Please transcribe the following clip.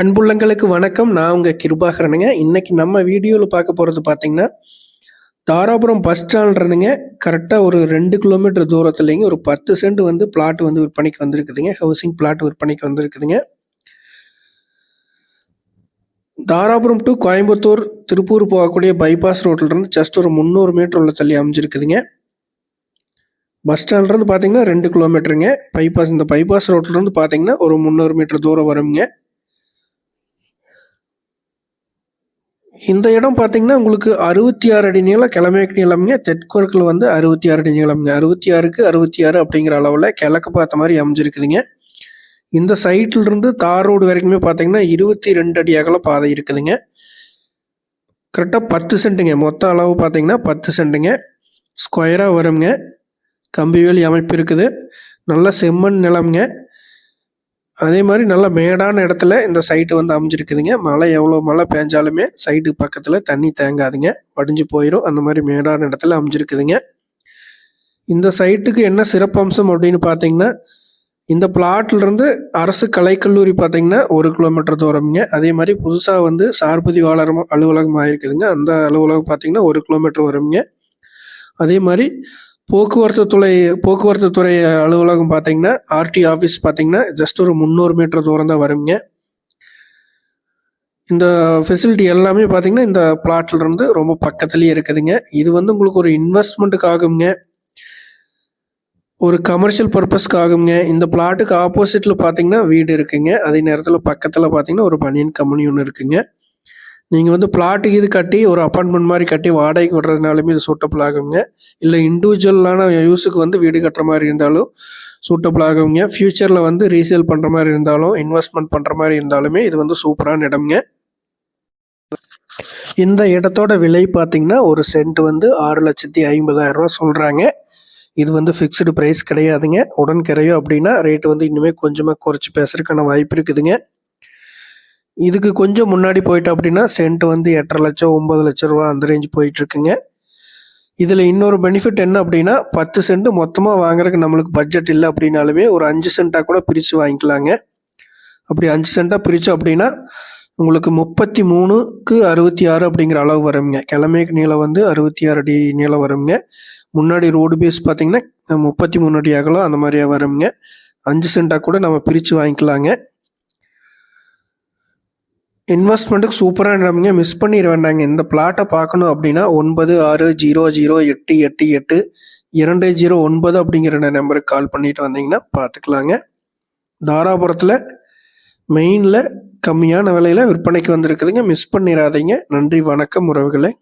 அன்புள்ளங்களுக்கு வணக்கம். நான் உங்க கிருபாகரனுங்க. இன்னைக்கு நம்ம வீடியோவில் பார்க்க போகிறது பார்த்தீங்கன்னா, தாராபுரம் பஸ் ஸ்டாண்ட் இருந்துங்க கரெக்டாக ஒரு 2 கிலோமீட்டர் தூரத்துலேங்க ஒரு 10 சென்ட் வந்து பிளாட் வந்து விற்பனைக்கு வந்திருக்குதுங்க. ஹவுசிங் பிளாட் விற்பனைக்கு வந்திருக்குதுங்க. தாராபுரம் டு கோயம்புத்தூர், திருப்பூர் போகக்கூடிய பைபாஸ் ரோட்டில் இருந்து ஜஸ்ட் ஒரு 300 மீட்டர் உள்ள தள்ளி அமைஞ்சிருக்குதுங்க. பஸ் ஸ்டாண்ட்லேருந்து பார்த்தீங்கன்னா 2 கிலோமீட்டருங்க. இந்த பைபாஸ் ரோட்லேருந்து பார்த்தீங்கன்னா ஒரு 300 மீட்டர் தூரம் வருங்க. இந்த இடம் பார்த்தீங்கன்னா உங்களுக்கு 66 அடி நீளம், கிழமேற்கு நீளம்ங்க. தெற்குவர்க்கில் வந்து 66 அடி நீளம்ங்க. 66க்கு 66 அப்படிங்கிற அளவில் கிழக்கு பார்த்த மாதிரி அமைஞ்சிருக்குதுங்க. இந்த சைட்டில் இருந்து தார் ரோடு வரைக்குமே பார்த்தீங்கன்னா 22 அடி அகல பாதை இருக்குதுங்க. கரெக்டாக 10 சென்ட்டுங்க. மொத்த அளவு பார்த்தீங்கன்னா 10 சென்ட்டுங்க. ஸ்கொயராக வருங்க. கம்பிவேலி அமைப்பு இருக்குது. நல்ல செம்மண் நிலம்ங்க. அதே மாதிரி நல்ல மேடான இடத்துல இந்த சைட்டு வந்து அமைஞ்சிருக்குதுங்க. எவ்வளோ மழை பெஞ்சாலுமே சைட்டு பக்கத்தில் தண்ணி தேங்காதுங்க, வடிஞ்சு போயிடும். அந்த மாதிரி மேடான இடத்துல அமைஞ்சிருக்குதுங்க. இந்த சைட்டுக்கு என்ன சிறப்பம்சம் அப்படின்னு பார்த்தீங்கன்னா, இந்த பிளாட்லேருந்து அரசு கலைக்கல்லூரி பார்த்தீங்கன்னா 1 கிலோமீட்டர் தூரம்ங்க. அதே மாதிரி புதுசாக வந்து சார்பதிவாளர் அலுவலகம் ஆகிருக்குதுங்க. அந்த அலுவலகம் பார்த்தீங்கன்னா 1 கிலோமீட்டர் வருங்க. அதே மாதிரி போக்குவரத்து துறை அலுவலகம் பார்த்தீங்கன்னா ஆர்டி ஆஃபீஸ் பார்த்தீங்கன்னா ஜஸ்ட் ஒரு 300 மீட்டர் தூரம் தான் வருங்க. இந்த ஃபெசிலிட்டி எல்லாமே பார்த்தீங்கன்னா இந்த பிளாட்ல இருந்து ரொம்ப பக்கத்துலேயே இருக்குதுங்க. இது வந்து உங்களுக்கு ஒரு இன்வெஸ்ட்மெண்ட்டுக்கு ஆகுங்க, ஒரு கமர்ஷியல் பர்பஸ்க்கு ஆகுங்க. இந்த பிளாட்டுக்கு ஆப்போசிட்டில் பார்த்தீங்கன்னா வீடு இருக்குங்க. அதே நேரத்தில் பக்கத்தில் பார்த்தீங்கன்னா ஒரு பனியன் கம்பெனி ஒன்று இருக்குங்க. நீங்கள் வந்து பிளாட்டுக்கு இது கட்டி ஒரு அப்பார்ட்மெண்ட் மாதிரி கட்டி வாடகைக்கு விடுறதுனாலுமே இது சூட்டபிள் ஆகுங்க. இல்லை இண்டிவிஜுவலான யூஸுக்கு வந்து வீடு கட்டுற மாதிரி இருந்தாலும் சூட்டபிள் ஆகுங்க. ஃப்யூச்சரில் வந்து ரீசேல் பண்ணுற மாதிரி இருந்தாலும், இன்வெஸ்ட்மெண்ட் பண்ணுற மாதிரி இருந்தாலுமே இது வந்து சூப்பரான இடம்ங்க. இந்த இடத்தோட விலை பார்த்தீங்கன்னா ஒரு சென்ட் வந்து 6,50,000 சொல்கிறாங்க. இது வந்து ஃபிக்ஸ்டு ப்ரைஸ் கிடையாதுங்க. உடன்கரையோ அப்படின்னா ரேட்டு வந்து இன்னுமே கொஞ்சமாக குறைச்சி பேசுறதுக்கான வாய்ப்பு இருக்குதுங்க. இதுக்கு கொஞ்சம் முன்னாடி போயிட்டோம் அப்படின்னா சென்ட் வந்து 8,5 லட்சம் 9 லட்சம் ரூபா அந்த ரேஞ்ச் போயிட்டுருக்குங்க. இதில் இன்னொரு பெனிஃபிட் என்ன அப்படின்னா 10 சென்ட் மொத்தமாக வாங்குறதுக்கு நம்மளுக்கு பட்ஜெட் இல்லை அப்படின்னாலுமே ஒரு 5 சென்ட்டாக கூட பிரித்து வாங்கிக்கலாங்க. அப்படி 5 சென்ட்டாக பிரித்தோம் அப்படின்னா உங்களுக்கு 33க்கு 66 அப்படிங்கிற அளவு வருங்க. கிழமைக்கு நீளம் வந்து 66 அடி நீளம் வருங்க. முன்னாடி ரோடு பேஸ் பார்த்தீங்கன்னா 33 அடி அகலம் அந்த மாதிரியா வருங்க. 5 சென்ட்டாக கூட நம்ம பிரித்து வாங்கிக்கலாங்க. இன்வெஸ்ட்மெண்ட்டுக்கு சூப்பரான இடம்ங்க. மிஸ் பண்ணிட வேண்டாங்க. இந்த பிளாட்டை பார்க்கணும் அப்படின்னா 9600888209 அப்படிங்கிற நம்பருக்கு கால் பண்ணிட்டு வந்தீங்கன்னா பார்த்துக்கலாங்க. தாராபுரத்தில் மெயினில் கம்மியான விலையில் விற்பனைக்கு வந்திருக்குதுங்க. மிஸ் பண்ணிடாதீங்க. நன்றி, வணக்கம் உறவுகளே.